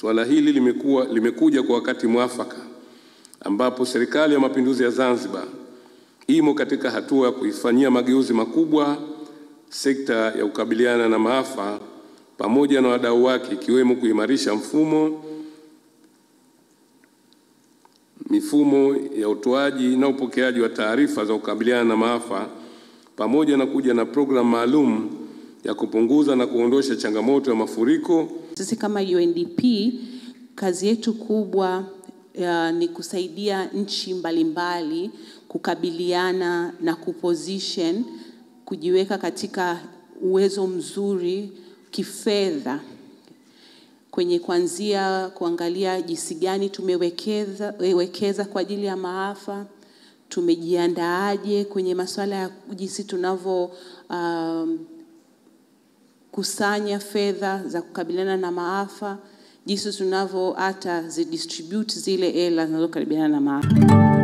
Swala hili limekuja kwa wakati mwafaka ambapo Serikali ya Mapinduzi ya Zanzibar imo katika hatua ya kuifanyia mageuzi makubwa sekta ya kukabiliana na maafa pamoja na wadau wake, ikiwemo kuimarisha mifumo ya utoaji na upokeaji wa taarifa za kukabiliana na maafa, pamoja na kuja na programu maalum ya kupunguza na kuondosha changamoto ya mafuriko. Sisi kama UNDP, kazi yetu kubwa ni kusaidia nchi mbalimbali kukabiliana na kujiweka katika uwezo mzuri kifedha, kwenye kuanzia kuangalia jinsi gani tumewekeza kwa ajili ya maafa, tumejiandaaje kwenye masuala ya jinsi tunavyo kusanya fedha za kukabiliana na maafa, jinsi tunavyo hata distribute zile hela zinazokabiliana na maafa.